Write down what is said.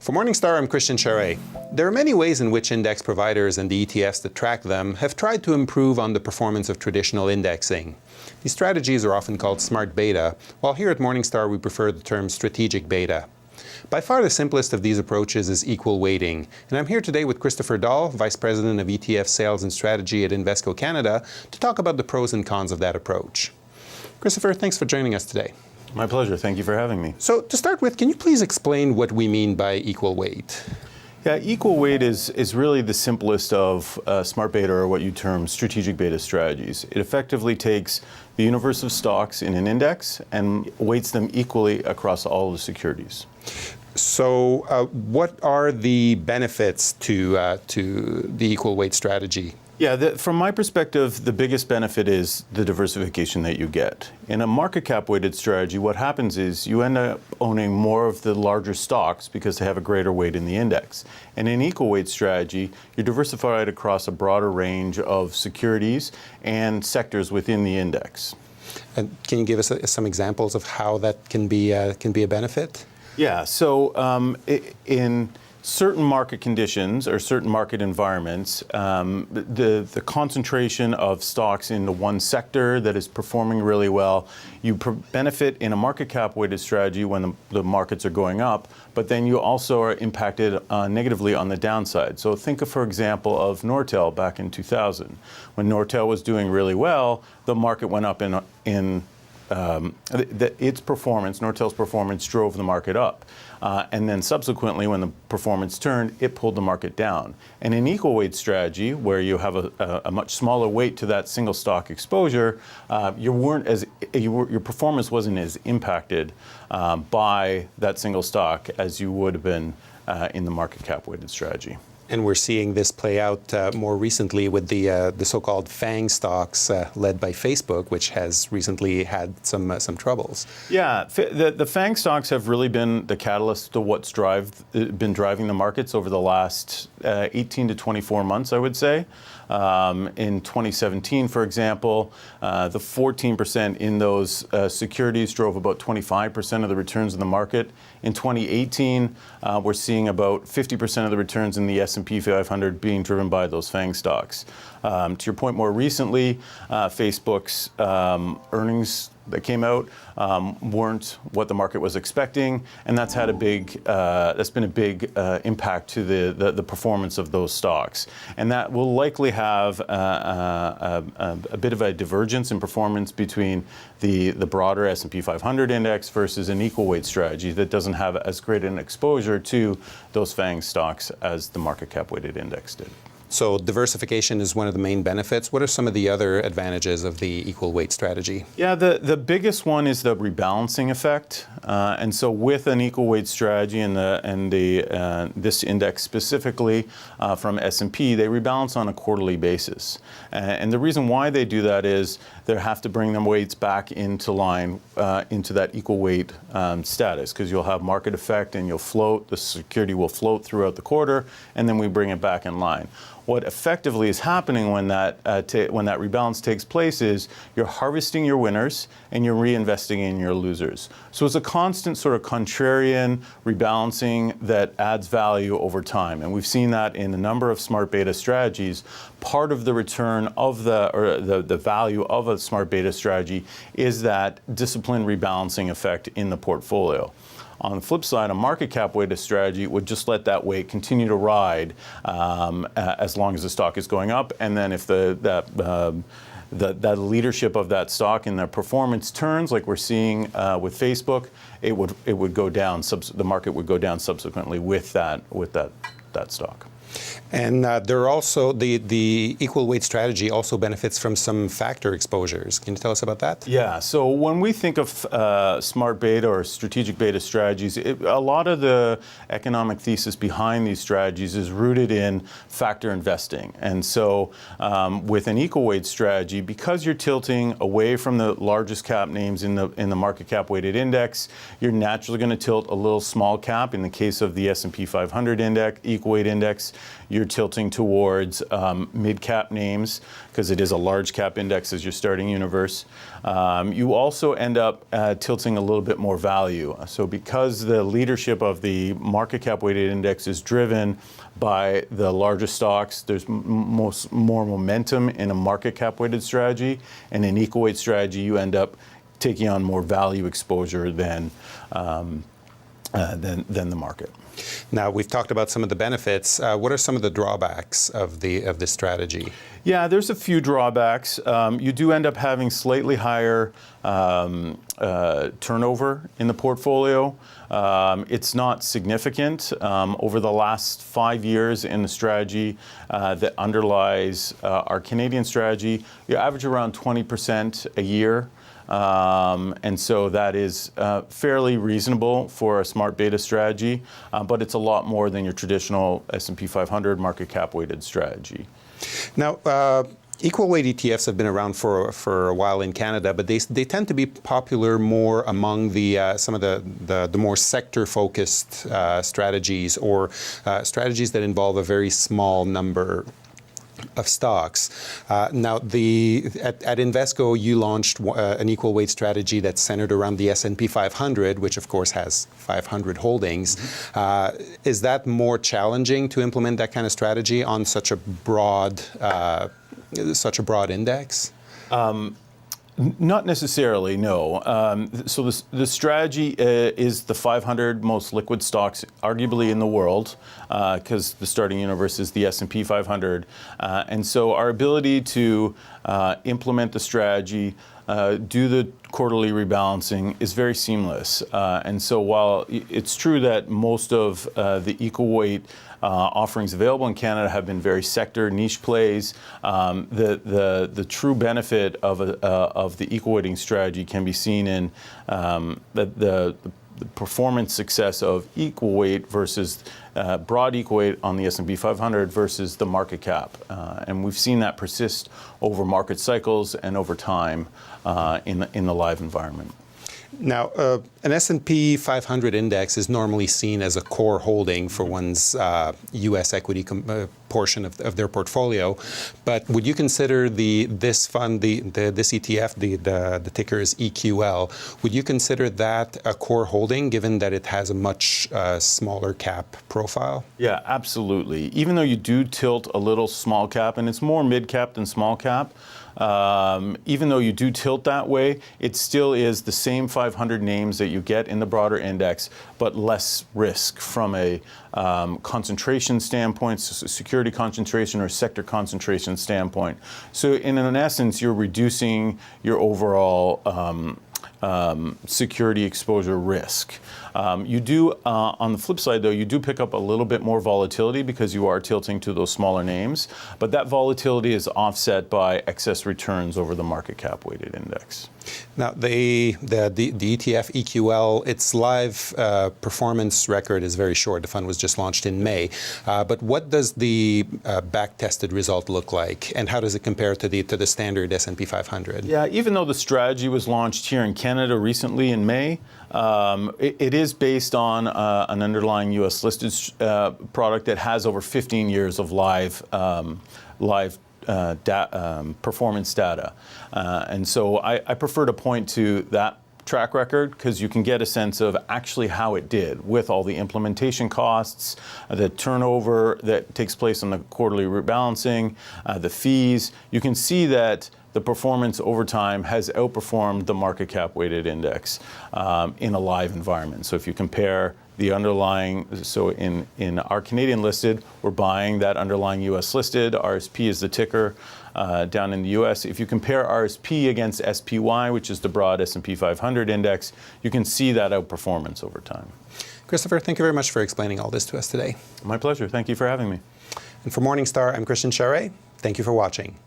For Morningstar, I'm Christian Charret. There are many ways in which index providers and the ETFs that track them have tried to improve on the performance of traditional indexing. These strategies are often called smart beta, while here at Morningstar we prefer the term strategic beta. By far the simplest of these approaches is equal weighting, and I'm here today with Christopher Doll, Vice President of ETF Sales and Strategy at Invesco Canada, to talk about the pros and cons of that approach. Christopher, thanks for joining us today. My pleasure. Thank you for having me. So to start with, can you please explain what we mean by equal weight? Yeah, equal weight is really the simplest of smart beta, or what you term strategic beta strategies. It effectively takes the universe of stocks in an index and weights them equally across all the securities. So what are the benefits to the equal weight strategy? Yeah, from my perspective, the biggest benefit is the diversification that you get. In a market cap weighted strategy, what happens is you end up owning more of the larger stocks because they have a greater weight in the index. And in an equal weight strategy, you're diversified across a broader range of securities and sectors within the index. And can you give us some examples of how that can be a benefit? Yeah, so in certain market conditions or certain market environments, the concentration of stocks into one sector that is performing really well, you benefit in a market cap weighted strategy when the markets are going up, but then you also are impacted negatively on the downside. So think of, for example, of Nortel back in 2000. When Nortel was doing really well, the market went up its performance, Nortel's performance, drove the market up. And then subsequently, when the performance turned, it pulled the market down. And in equal weight strategy, where you have a much smaller weight to that single stock exposure, your performance wasn't as impacted by that single stock as you would have been in the market cap weighted strategy. And we're seeing this play out more recently with the so-called FANG stocks led by Facebook, which has recently had some troubles. Yeah, the FANG stocks have really been the catalyst to what's been driving the markets over the last 18 to 24 months, I would say. In 2017, for example, the 14% in those securities drove about 25% of the returns in the market. In 2018, we're seeing about 50% of the returns in the S&P 500 being driven by those FANG stocks. To your point, more recently, Facebook's earnings that came out weren't what the market was expecting, and that's had that's been a big impact to the performance of those stocks. And that will likely have a bit of a divergence in performance between the broader S&P 500 index versus an equal weight strategy that doesn't have as great an exposure to those FANG stocks as the market cap weighted index did. So diversification is one of the main benefits. What are some of the other advantages of the equal weight strategy? Yeah, the biggest one is the rebalancing effect. And so with an equal weight strategy and this index specifically from S&P, they rebalance on a quarterly basis. And the reason why they do that is they have to bring them weights back into line, into that equal weight status, because you'll have market effect and you'll float, the security will float throughout the quarter, and then we bring it back in line. What effectively is happening when that rebalance takes place is you're harvesting your winners and you're reinvesting in your losers. So it's a constant sort of contrarian rebalancing that adds value over time. And we've seen that in a number of smart beta strategies. Part of the return of the value of a smart beta strategy is that disciplined rebalancing effect in the portfolio. On the flip side, a market cap weighted strategy would just let that weight continue to ride as long as the stock is going up, and then if that leadership of that stock and the performance turns, like we're seeing with Facebook, it would go down. The market would go down subsequently with that stock. And there are also the equal weight strategy also benefits from some factor exposures. Can you tell us about that? Yeah. So when we think of smart beta or strategic beta strategies, a lot of the economic thesis behind these strategies is rooted in factor investing. And so with an equal weight strategy, because you're tilting away from the largest cap names in the market cap weighted index, you're naturally going to tilt a little small cap. In the case of the S&P 500 index, equal weight index, you're tilting towards mid-cap names because it is a large cap index as your starting universe. You also end up tilting a little bit more value. So because the leadership of the market cap weighted index is driven by the largest stocks, there's more momentum in a market cap weighted strategy, and in equal weight strategy you end up taking on more value exposure than the market. Now, we've talked about some of the benefits. What are some of the drawbacks of this strategy? Yeah, there's a few drawbacks. You do end up having slightly higher turnover in the portfolio. It's not significant. Over the last 5 years in the strategy that underlies our Canadian strategy, you average around 20% a year. And so that is fairly reasonable for a smart beta strategy, but it's a lot more than your traditional S&P 500 market cap weighted strategy. Now, equal weight ETFs have been around for a while in Canada, but they tend to be popular more among the some of the more sector focused strategies, or strategies that involve a very small number of stocks. Now, at Invesco, you launched an equal weight strategy that's centered around the S&P 500, which of course has 500 holdings. Mm-hmm. Is that more challenging to implement that kind of strategy on such a broad index? Not necessarily, no. So the strategy is the 500 most liquid stocks, arguably in the world, because the starting universe is the S&P 500. And so our ability to implement the strategy, do the quarterly rebalancing is very seamless. And so while it's true that most of the equal weight offerings available in Canada have been very sector niche plays, the true benefit of the equal weighting strategy can be seen in the performance success of equal weight versus broad equal weight on the S&P 500 versus the market cap. And we've seen that persist over market cycles and over time in the live environment. Now, an S&P 500 index is normally seen as a core holding for one's U.S. equity portion of their portfolio. But would you consider this fund, this ETF, the ticker is EQL, would you consider that a core holding, given that it has a much smaller cap profile? Yeah, absolutely. Even though you do tilt a little small cap, and it's more mid cap than small cap, even though you do tilt that way, it still is the same 500 names that you get in the broader index, but less risk from a concentration standpoint, security concentration or sector concentration standpoint. So in essence, you're reducing your overall security exposure risk. You do, on the flip side though, you do pick up a little bit more volatility because you are tilting to those smaller names, but that volatility is offset by excess returns over the market cap weighted index. Now, the ETF EQL, its live performance record is very short. The fund was just launched in May. But what does the back-tested result look like, and how does it compare to the standard S&P 500? Yeah, even though the strategy was launched here in Canada recently in May, it is based on an underlying U.S. listed product that has over 15 years of live performance data. And so I prefer to point to that track record because you can get a sense of actually how it did with all the implementation costs, the turnover that takes place on the quarterly rebalancing, the fees. You can see that the performance over time has outperformed the market cap weighted index in a live environment. So if you compare the underlying, so in our Canadian listed, we're buying that underlying US listed, RSP is the ticker down in the US. If you compare RSP against SPY, which is the broad S&P 500 index, you can see that outperformance over time. Christopher, thank you very much for explaining all this to us today. My pleasure. Thank you for having me. And for Morningstar, I'm Christian Charret. Thank you for watching.